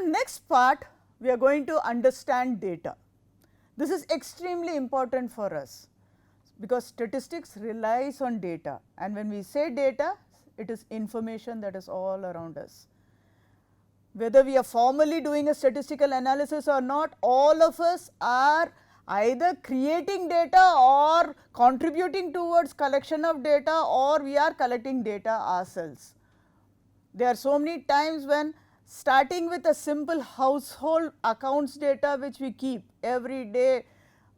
next part we are going to understand data. This is extremely important for us because statistics relies on data, and when we say data, it is information that is all around us. Whether we are formally doing a statistical analysis or not, all of us are either creating data or contributing towards collection of data, or we are collecting data ourselves. There are so many times when, starting with a simple household accounts data which we keep every day,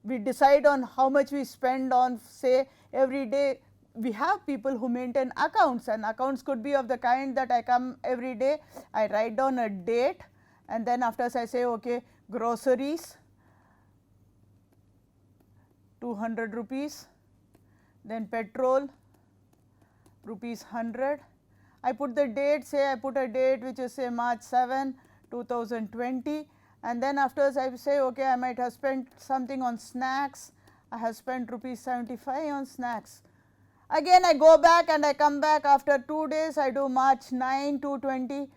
we decide on how much we spend on, say, every day. We have people who maintain accounts, and accounts could be of the kind that I come every day, I write down a date, and then afterwards I say, okay, groceries 200 rupees, then petrol rupees 100. I put the date, say I put a date which is say March 7, 2020, and then afterwards I say, okay, I might have spent something on snacks, I have spent rupees 75 on snacks. Again I go back and I come back after 2 days, I do March 9, 220.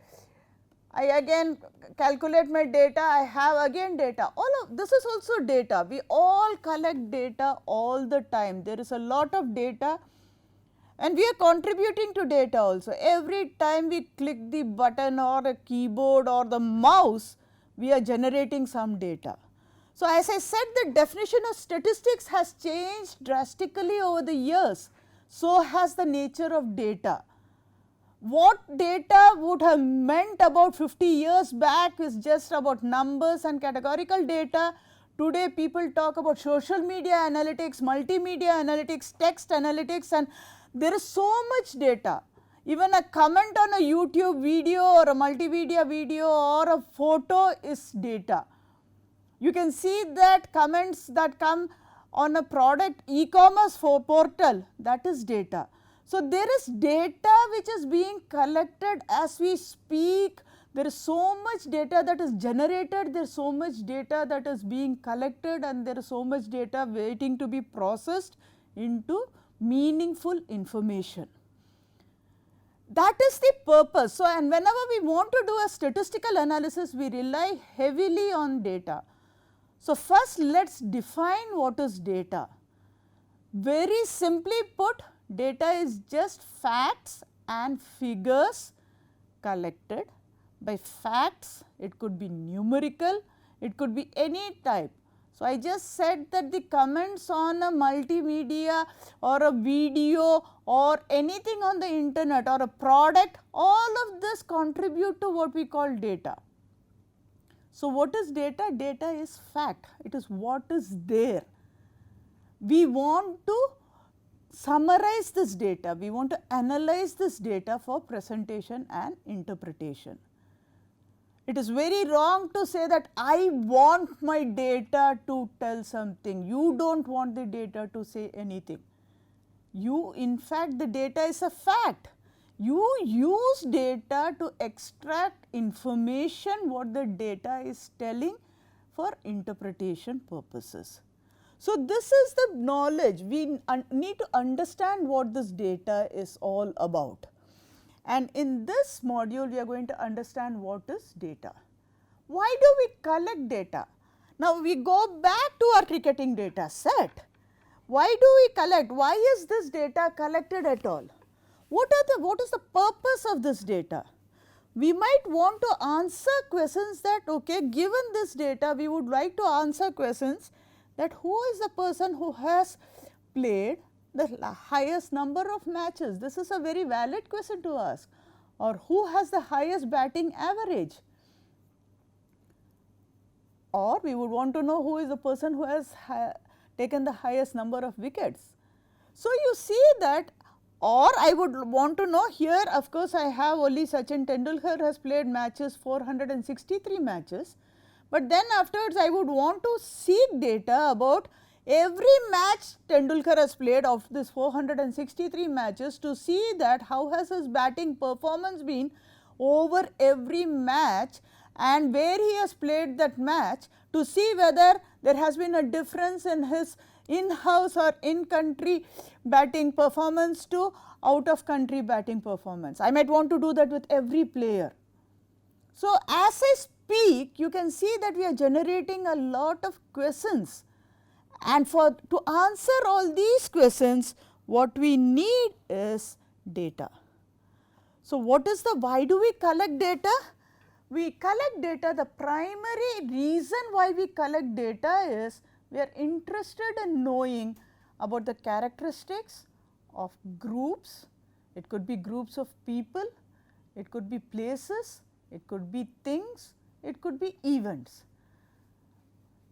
I again calculate my data, I have again data. All of this is also data. We all collect data all the time. There is a lot of data, and we are contributing to data also. Every time we click the button or a keyboard or the mouse, we are generating some data. So, as I said, the definition of statistics has changed drastically over the years. So has the nature of data. What data would have meant about 50 years back is just about numbers and categorical data. Today people talk about social media analytics, multimedia analytics, text analytics, and there is so much data. Even a comment on a YouTube video or a multimedia video or a photo is data. You can see that comments that come on a product e-commerce portal, that is data. So, there is data which is being collected as we speak. There is so much data that is generated, there is so much data that is being collected, and there is so much data waiting to be processed into meaningful information. That is the purpose. So, and whenever we want to do a statistical analysis, we rely heavily on data. So, first let us define what is data. Very simply put, data is just facts and figures collected. By facts, it could be numerical, it could be any type. So, I just said that the comments on a multimedia or a video or anything on the internet or a product, all of this contribute to what we call data. So, what is data? Data is fact, it is what is there. We want to summarize this data, we want to analyze this data for presentation and interpretation. It is very wrong to say that I want my data to tell something, you do not want the data to say anything. You, in fact, the data is a fact. You use data to extract information what the data is telling for interpretation purposes. So, this is the knowledge, we need to understand what this data is all about. And in this module, we are going to understand what is data. Why do we collect data? Now, we go back to our cricketing data set. Why do we collect? Why is this data collected at all? What is the purpose of this data? We might want to answer questions that, okay, given this data, we would like to answer questions that who is the person who has played the highest number of matches. This is a very valid question to ask. Or who has the highest batting average? Or we would want to know who is the person who has taken the highest number of wickets. So, you see that, or I would want to know here, of course, I have only Sachin Tendulkar has played matches 463 matches, but then afterwards I would want to seek data about every match Tendulkar has played of this 463 matches to see that how has his batting performance been over every match and where he has played that match, to see whether there has been a difference in his in-house or in-country batting performance to out-of-country batting performance. I might want to do that with every player. So, as I speak speak, you can see that we are generating a lot of questions, and to answer all these questions, what we need is data. So, what is why do we collect data? We collect data, the primary reason why we collect data is we are interested in knowing about the characteristics of groups. It could be groups of people, it could be places, it could be things, it could be events.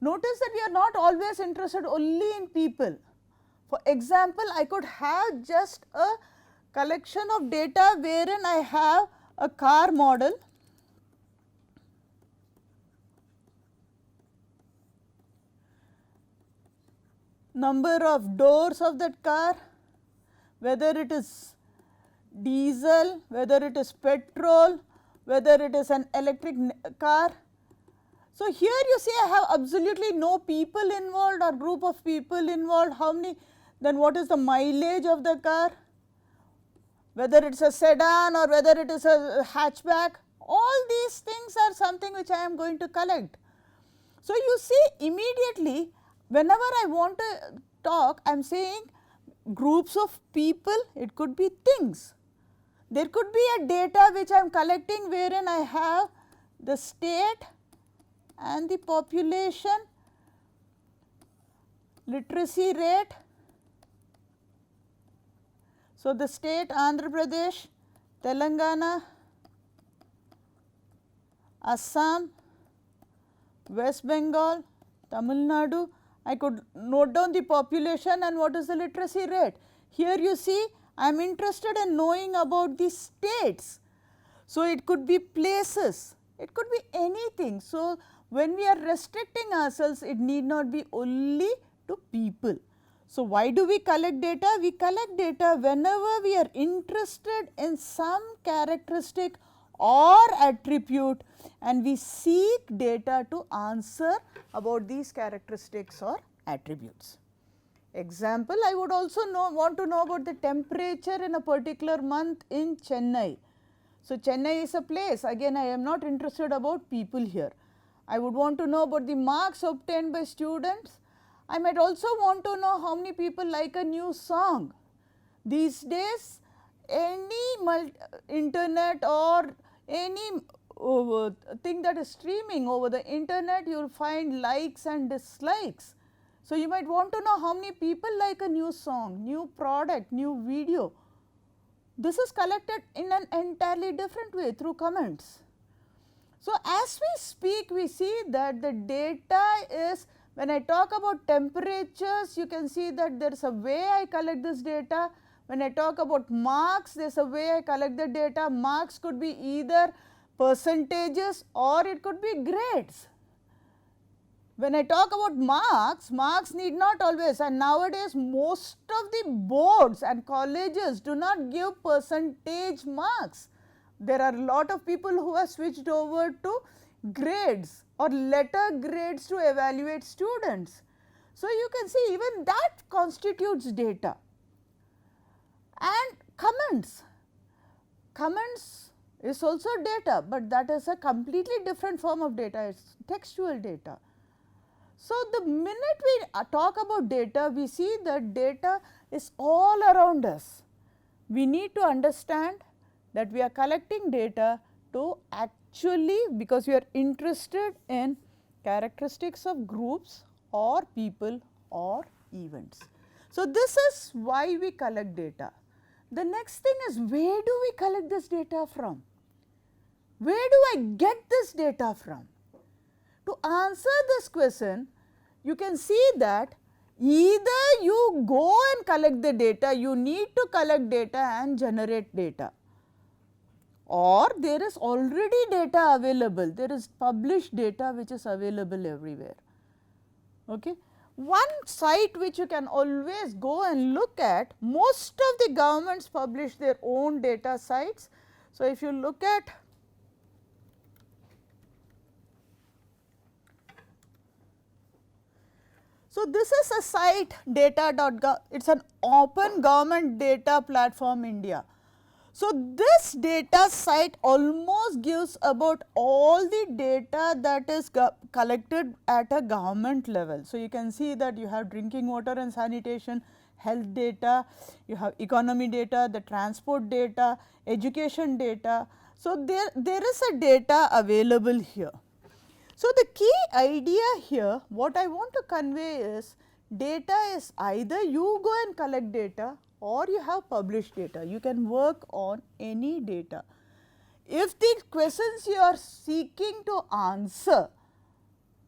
Notice that we are not always interested only in people. For example, I could have just a collection of data wherein I have a car model, number of doors of that car, whether it is diesel, whether it is petrol, whether it is an electric car. So, here you see I have absolutely no people involved or group of people involved. How many? Then what is the mileage of the car? Whether it is a sedan or whether it is a hatchback, all these things are something which I am going to collect. So, you see immediately whenever I want to talk, I am saying groups of people, it could be things. There could be a data which I am collecting wherein I have the state and the population, literacy rate. So, the state Andhra Pradesh, Telangana, Assam, West Bengal, Tamil Nadu. I could note down the population and what is the literacy rate. Here you see I am interested in knowing about the states. So, it could be places, it could be anything. So, when we are restricting ourselves, it need not be only to people. So, why do we collect data? We collect data whenever we are interested in some characteristic or attribute, and we seek data to answer about these characteristics or attributes. Example, I would also want to know about the temperature in a particular month in Chennai. So, Chennai is a place, again I am not interested about people here. I would want to know about the marks obtained by students. I might also want to know how many people like a new song. These days any internet or any thing that is streaming over the internet, you will find likes and dislikes. So, you might want to know how many people like a new song, new product, new video. This is collected in an entirely different way through comments. So, as we speak, we see that the data is, when I talk about temperatures, you can see that there is a way I collect this data. When I talk about marks, there is a way I collect the data. Marks could be either percentages or it could be grades. When I talk about marks, marks need not always, and nowadays most of the boards and colleges do not give percentage marks. There are a lot of people who have switched over to grades or letter grades to evaluate students. So, you can see even that constitutes data. And comments, comments is also data, but that is a completely different form of data, it is textual data. So, the minute we talk about data, we see that data is all around us. We need to understand that we are collecting data to actually, because we are interested in characteristics of groups or people or events. So, this is why we collect data. The next thing is, where do we collect this data from? Where do I get this data from? To answer this question, you can see that either you go and collect the data, you need to collect data and generate data, or there is already data available, there is published data which is available everywhere. Okay. One site which you can always go and look at, most of the governments publish their own data sites. So, if you look at so, this is a site data.gov, it is an open government data platform India. So, this data set almost gives about all the data that is collected at a government level. So, you can see that you have drinking water and sanitation, health data, you have economy data, the transport data, education data. So, there is a data available here. So, the key idea here what I want to convey is data is either you go and collect data or you have published data, you can work on any data. If the questions you are seeking to answer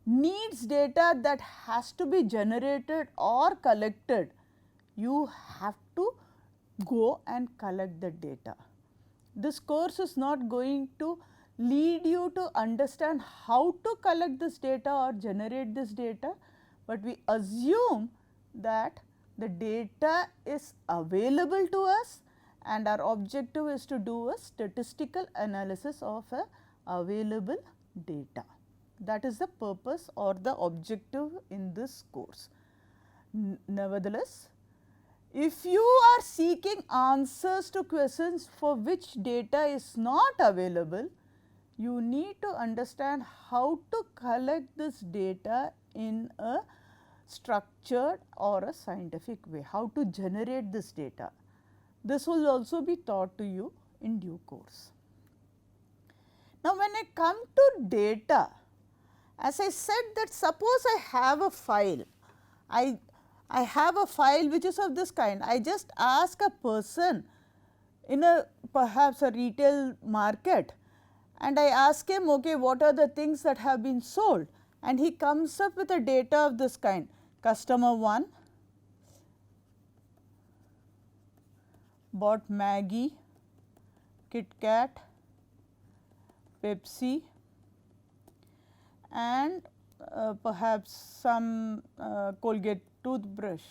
needs data that has to be generated or collected, you have to go and collect the data. This course is not going to lead you to understand how to collect this data or generate this data, but we assume that the data is available to us and our objective is to do a statistical analysis of a available data. That is the purpose or the objective in this course. Nevertheless, if you are seeking answers to questions for which data is not available, you need to understand how to collect this data in a structured or a scientific way, how to generate this data. This will also be taught to you in due course. Now, when I come to data, as I said that suppose I have a file, I have a file which is of this kind. I just ask a person in a perhaps a retail market and I ask him, okay, what are the things that have been sold, and he comes up with a data of this kind. Customer 1 bought Maggi, Kit Kat, Pepsi and perhaps some Colgate toothbrush.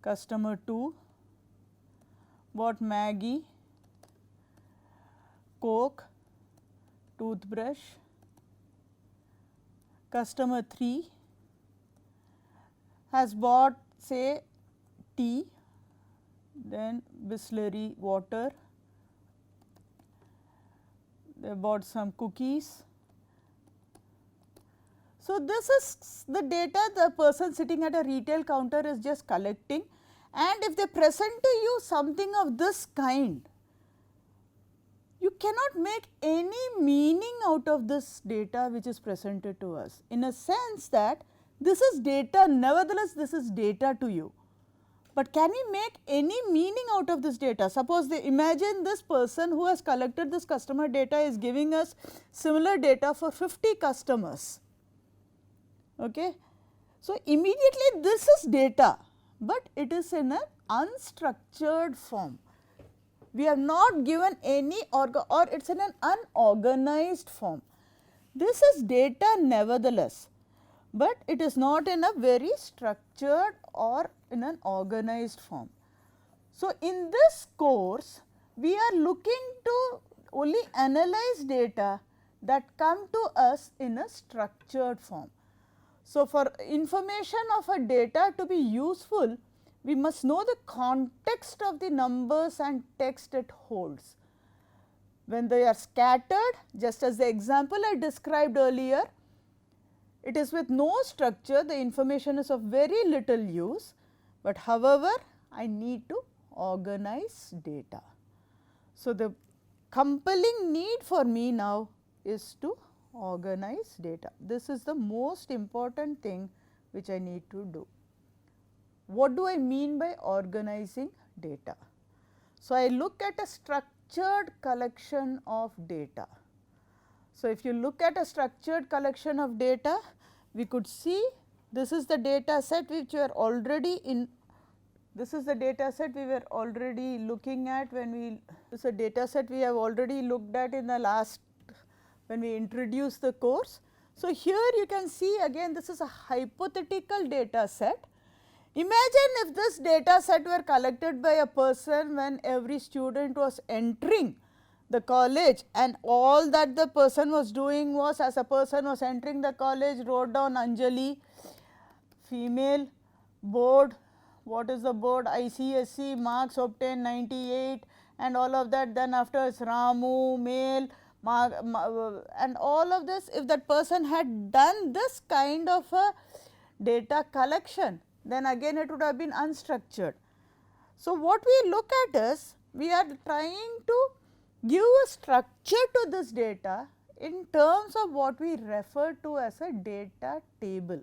Customer 2 bought Maggi, Coke, toothbrush. Customer 3 has bought say tea, then Bisleri water, they bought some cookies. So, this is the data the person sitting at a retail counter is just collecting, and if they present to you something of this kind, you cannot make any meaning out of this data which is presented to us, in a sense that this is data, nevertheless this is data to you. But can we make any meaning out of this data? Suppose they imagine this person who has collected this customer data is giving us similar data for 50 customers. Okay. So, immediately this is data, but it is in an unstructured form. We have not given any or it is in an unorganized form. This is data nevertheless, but it is not in a very structured or in an organized form. So, in this course we are looking to only analyze data that come to us in a structured form. So, for information of a data to be useful, we must know the context of the numbers and text it holds. When they are scattered, just as the example I described earlier, it is with no structure, the information is of very little use, but however, I need to organize data. So, the compelling need for me now is to organize data. This is the most important thing which I need to do. What do I mean by organizing data? So, I look at a structured collection of data. So, if you look at a structured collection of data, we could see this is the data set which we are already in, this is the data set we were already looking at when we, this is a data set we have already looked at in the last, when we introduced the course. So, here you can see again this is a hypothetical data set. Imagine if this data set were collected by a person when every student was entering the college, and all that the person was doing was, as a person was entering the college, wrote down Anjali, female, board, what is the board, ICSC, marks obtained 98 and all of that. Then after is Ramu, male, and all of this. If that person had done this kind of a data collection, then again it would have been unstructured. So, what we look at is, we are trying to give a structure to this data in terms of what we refer to as a data table.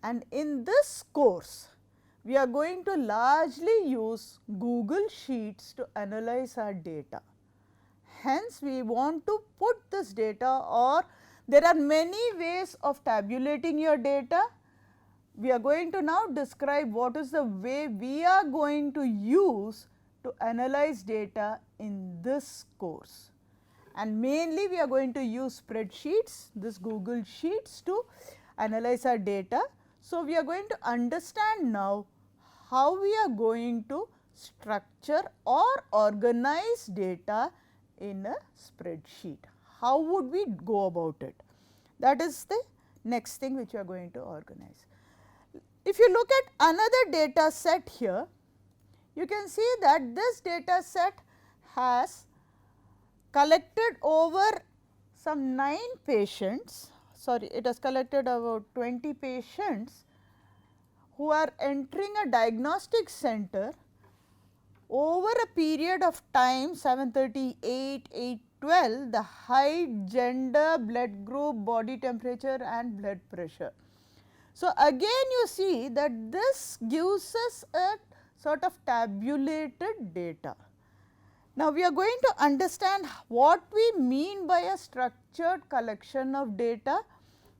And in this course, we are going to largely use Google Sheets to analyze our data. Hence, we want to put this data, or there are many ways of tabulating your data. We are going to now describe what is the way we are going to use to analyze data in this course. And mainly we are going to use spreadsheets, this Google Sheets, to analyze our data. So, we are going to understand now how we are going to structure or organize data in a spreadsheet. How would we go about it? That is the next thing which we are going to organize. If you look at another data set here, you can see that this data set has collected over some 9 patients, sorry, it has collected about 20 patients who are entering a diagnostic center over a period of time 738, 812, the height, gender, blood group, body temperature and blood pressure. So, again you see that this gives us a sort of tabulated data. Now, we are going to understand what we mean by a structured collection of data,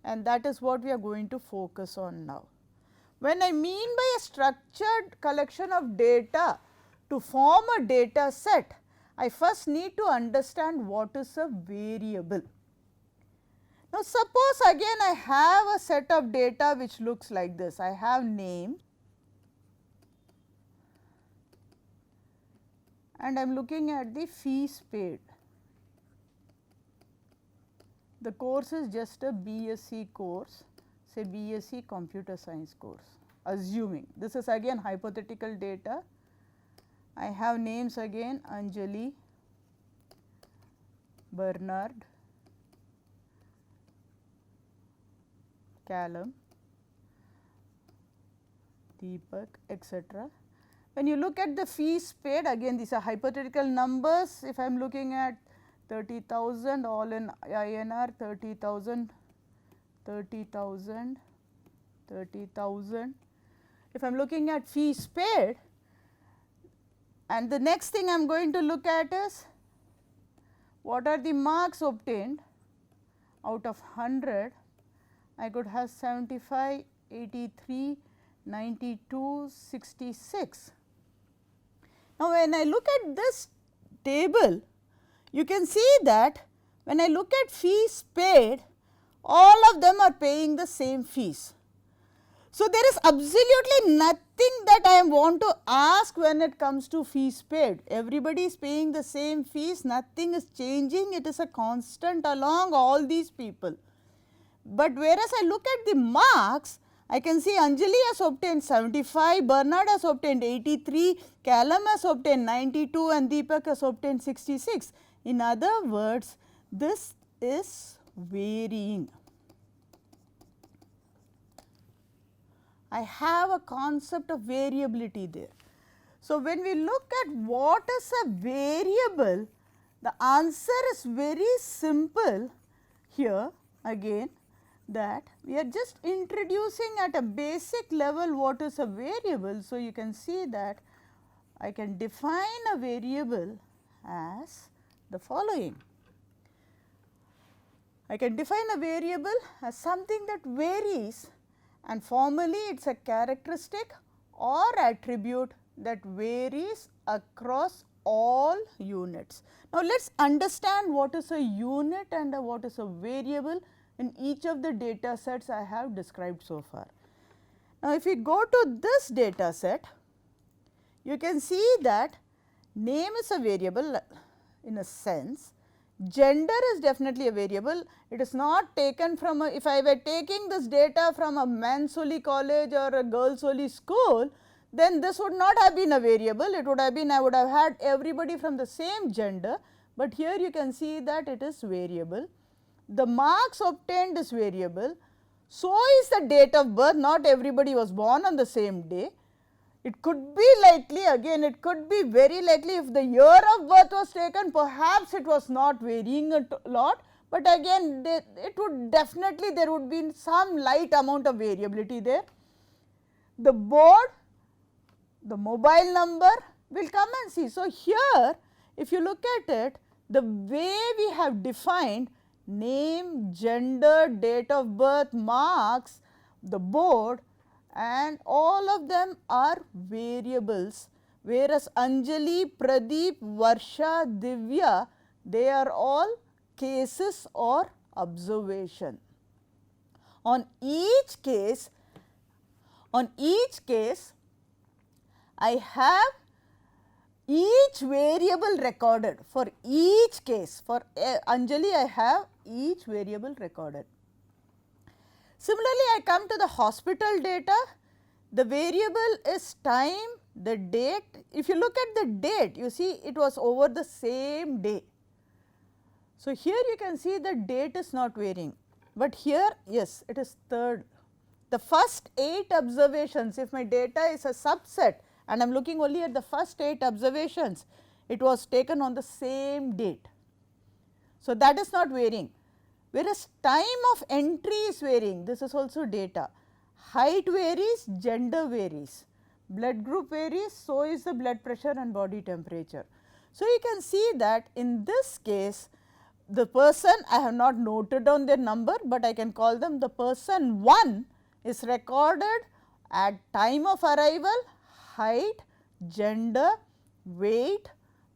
and that is what we are going to focus on now. When I mean by a structured collection of data, to form a data set, I first need to understand what is a variable. Now, suppose again I have a set of data which looks like this. I have name and I am looking at the fees paid. The course is just a BSc course, say BSc computer science course, assuming this is again hypothetical data. I have names again Anjali, Bernard, Callum, Deepak, etc. When you look at the fees paid, again these are hypothetical numbers. If I am looking at 30,000 all in INR, 30,000, 30,000, 30,000. If I am looking at fees paid, and the next thing I am going to look at is what are the marks obtained out of 100. I could have 75, 83, 92, 66. Now, when I look at this table, you can see that when I look at fees paid, all of them are paying the same fees. So, there is absolutely nothing that I want to ask when it comes to fees paid. Everybody is paying the same fees, nothing is changing, it is a constant along all these people. But whereas I look at the marks, I can see Anjali has obtained 75, Bernard has obtained 83, Callum has obtained 92 and Deepak has obtained 66. In other words, this is varying. I have a concept of variability there. So, when we look at what is a variable, the answer is very simple here again, that we are just introducing at a basic level what is a variable. So, you can see that I can define a variable as the following. I can define a variable as something that varies, and formally it is a characteristic or attribute that varies across all units. Now, let us understand what is a unit and what is a variable in each of the data sets I have described so far. Now, if we go to this data set, you can see that name is a variable in a sense, gender is definitely a variable. It is not taken from a, if I were taking this data from a men's only college or a girls only school, then this would not have been a variable, it would have been, I would have had everybody from the same gender, but here you can see that it is variable. The marks obtained is variable, so is the date of birth, not everybody was born on the same day. It could be likely, again it could be very likely if the year of birth was taken, perhaps it was not varying a lot, but again it would definitely, there would be some light amount of variability there. The board, the mobile number, will come and see. So, here if you look at it, the way we have defined name, gender, date of birth, marks, the board, and all of them are variables, whereas Anjali, Pradeep, Varsha, Divya, they are all cases or observation. On each case, I have each variable recorded. For each case, for Anjali I have each variable recorded. Similarly, I come to the hospital data, the variable is time, the date. If you look at the date, you see it was over the same day. So, here you can see the date is not varying, but here yes, it is third. The first 8 observations, if my data is a subset and I am looking only at the first 8 observations, it was taken on the same date. So, that is not varying, whereas time of entry is varying, this is also data. Height varies, gender varies, blood group varies, so is the blood pressure and body temperature. So, you can see that in this case, the person, I have not noted down their number, but I can call them the person 1 is recorded at time of arrival, height, gender, weight,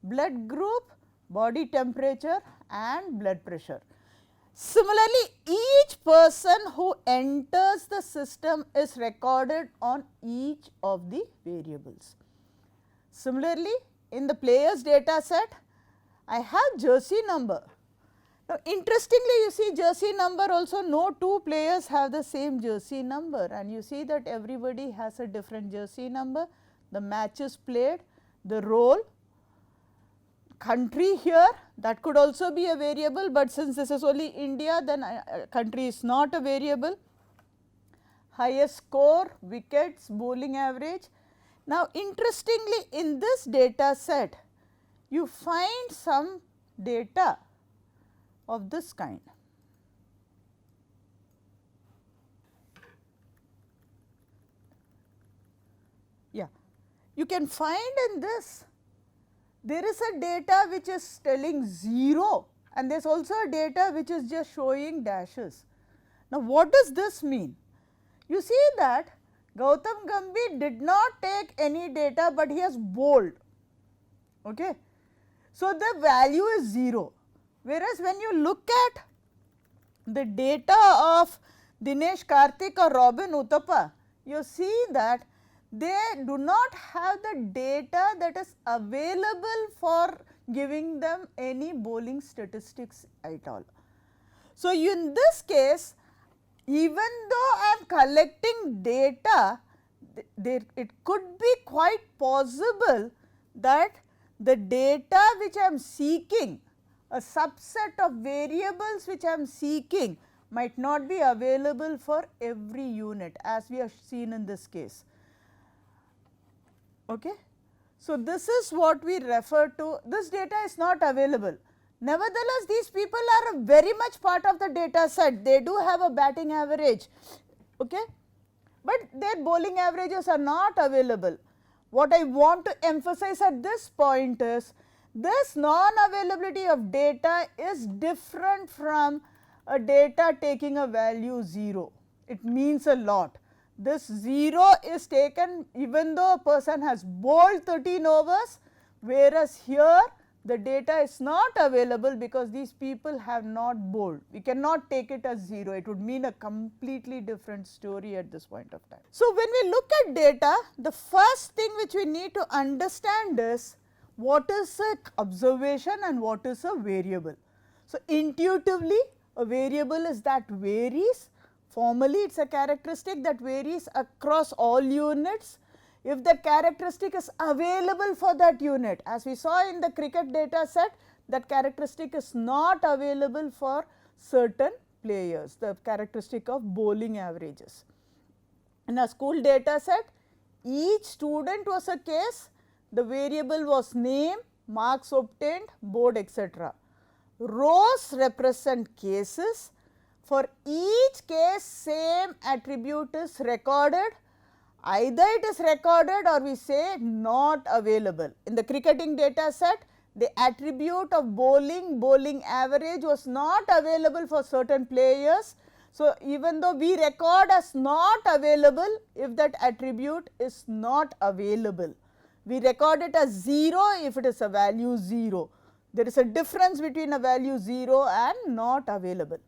blood group, body temperature and blood pressure. Similarly, each person who enters the system is recorded on each of the variables. Similarly, in the players data set, I have jersey number. Now, interestingly, you see jersey number also, no 2 players have the same jersey number, and you see that everybody has a different jersey number, the matches played, the role, country here, that could also be a variable, but since this is only India, then country is not a variable. Highest score, wickets, bowling average. Now, interestingly, in this data set, you find some data of this kind. Yeah, you can find in this, there is a data which is telling 0 and there is also a data which is just showing dashes. Now, what does this mean? You see that Gautam Gambhir did not take any data, but he has bold. Okay. So, the value is 0. Whereas, when you look at the data of Dinesh Karthik or Robin Uthappa, you see that they do not have the data that is available for giving them any bowling statistics at all. So, in this case, even though I am collecting data, it could be quite possible that the data which I am seeking, a subset of variables which I am seeking, might not be available for every unit, as we have seen in this case. Okay. So, this is what we refer to, this data is not available. Nevertheless, these people are very much part of the data set, they do have a batting average, okay, but their bowling averages are not available. What I want to emphasize at this point is, this non-availability of data is different from a data taking a value 0, it means a lot. This 0 is taken even though a person has bowled 13 overs, whereas here the data is not available because these people have not bowled. We cannot take it as 0, it would mean a completely different story at this point of time. So, when we look at data, the first thing which we need to understand is what is a observation and what is a variable. So, intuitively a variable is that varies, formally it is a characteristic that varies across all units. if that characteristic is available for that unit. As we saw in the cricket data set, that characteristic is not available for certain players, the characteristic of bowling averages. In a school data set, each student was a case, the variable was name, marks obtained, board, etc. Rows represent cases. For each case, same attribute is recorded. Either it is recorded or we say not available. In the cricketing data set, the attribute of bowling average was not available for certain players. So, even though we record as not available, if that attribute is not available, we record it as 0 if it is a value 0. There is a difference between a value 0 and not available.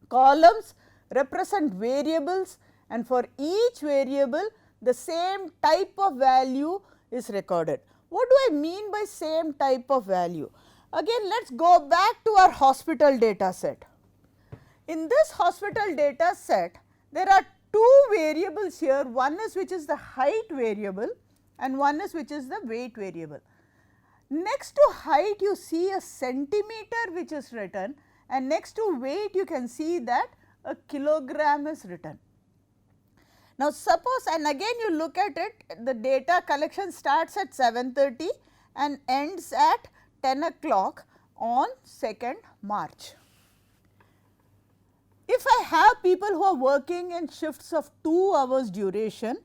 Columns represent variables, and for each variable the same type of value is recorded. What do I mean by same type of value? Again, let us go back to our hospital data set. In this hospital data set, there are two variables here, one is which is the height variable and one is which is the weight variable. Next to height you see a centimeter which is written, and next to weight you can see that a kilogram is written. Now, suppose, and again you look at it, the data collection starts at 7:30 and ends at 10 o'clock on 2nd March. If I have people who are working in shifts of 2 hours duration,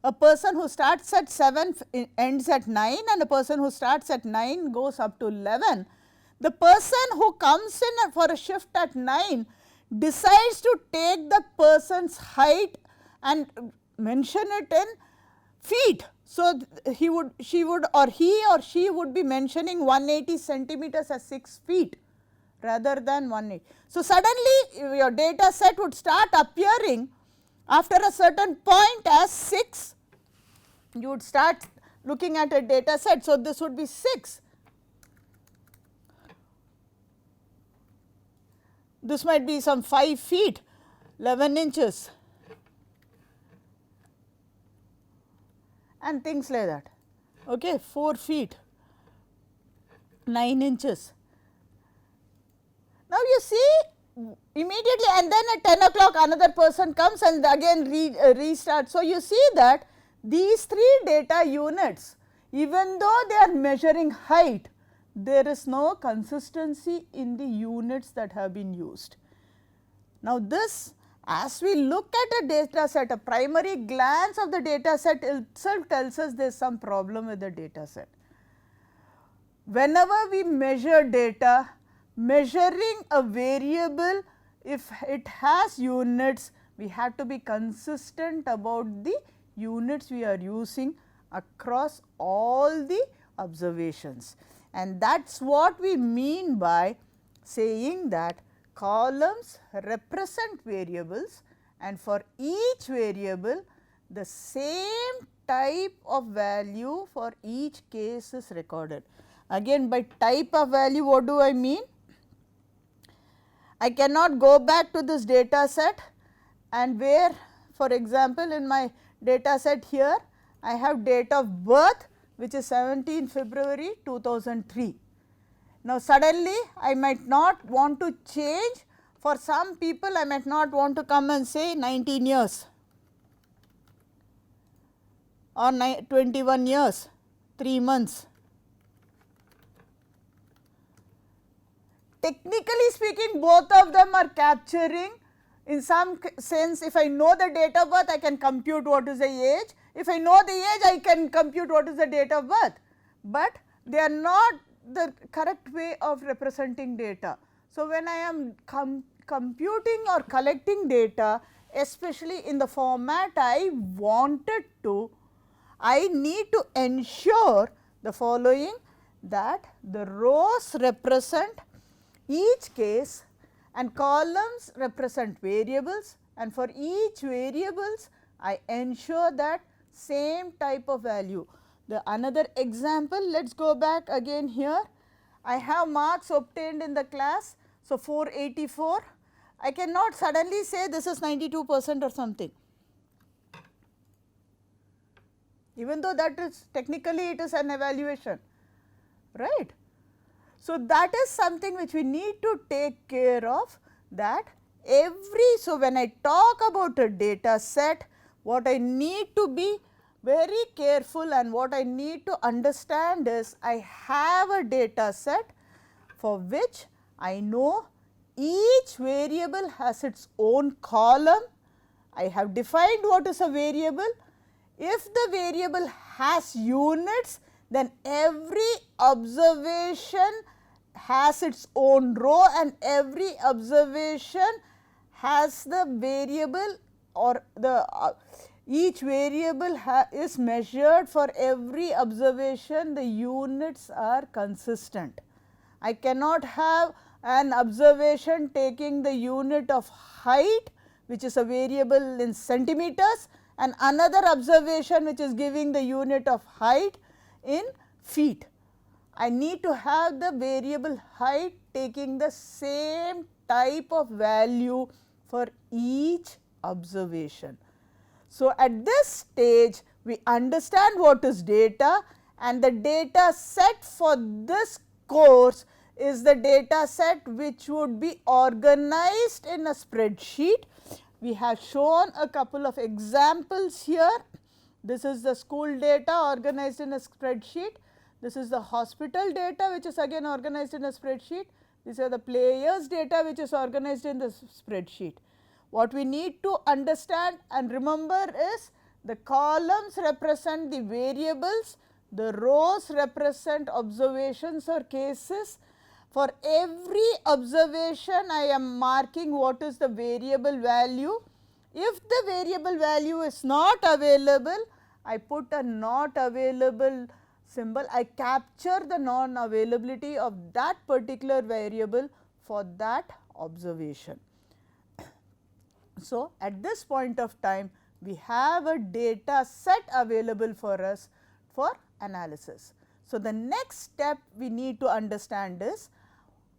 a person who starts at 7 ends at 9 and a person who starts at 9 goes up to 11, the person who comes in for a shift at 9 decides to take the person's height and mention it in feet. So, he or she would be mentioning 180 centimeters as 6 feet rather than 180. So, suddenly your data set would start appearing after a certain point as 6, you would start looking at a data set. So, this would be 6. This might be some 5 feet, 11 inches and things like that, okay, 4 feet, 9 inches. Now, you see immediately, and then at 10 o'clock another person comes and again restarts. So, you see that these 3 data units, even though they are measuring height, there is no consistency in the units that have been used. Now, this, as we look at a data set, a primary glance of the data set itself tells us there is some problem with the data set. Whenever we measure data, measuring a variable, if it has units, we have to be consistent about the units we are using across all the observations. And that is what we mean by saying that columns represent variables, and for each variable the same type of value for each case is recorded. Again, by type of value, what do I mean? I cannot go back to this data set and where, for example, in my data set here I have date of birth which is 17 February 2003. Now, suddenly I might not want to change, for some people I might not want to come and say 19 years or 21 years, 3 months. Technically speaking, both of them are capturing. In some sense, if I know the date of birth, I can compute what is the age. If I know the age, I can compute what is the date of birth, but they are not the correct way of representing data. So, when I am computing or collecting data, especially in the format I wanted to, I need to ensure the following, that the rows represent each case and columns represent variables, and for each variables I ensure that same type of value. The another example, let us go back again here. I have marks obtained in the class, so 484. I cannot suddenly say this is 92% or something. even though that is technically it is an evaluation, right. So, that is something which we need to take care of, that so when I talk about a data set, what I need to be very careful and what I need to understand is I have a data set for which I know each variable has its own column. I have defined what is a variable. If the variable has units, then every observation has its own row and every observation has the variable, or the each variable is measured for every observation, the units are consistent. I cannot have an observation taking the unit of height, which is a variable in centimeters, and another observation which is giving the unit of height in feet. I need to have the variable height taking the same type of value for each observation. So, at this stage we understand what is data, and the data set for this course is the data set which would be organized in a spreadsheet. We have shown a couple of examples here. This is the school data organized in a spreadsheet. This is the hospital data which is again organized in a spreadsheet. These are the players data which is organized in the spreadsheet. What we need to understand and remember is the columns represent the variables, the rows represent observations or cases. For every observation I am marking what is the variable value. If the variable value is not available, I put a not available symbol. I capture the non availability of that particular variable for that observation. So, at this point of time we have a data set available for us for analysis. So, the next step we need to understand is,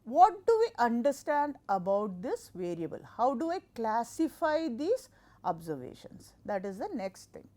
what do we understand about this variable? How do I classify these observations? That is the next thing.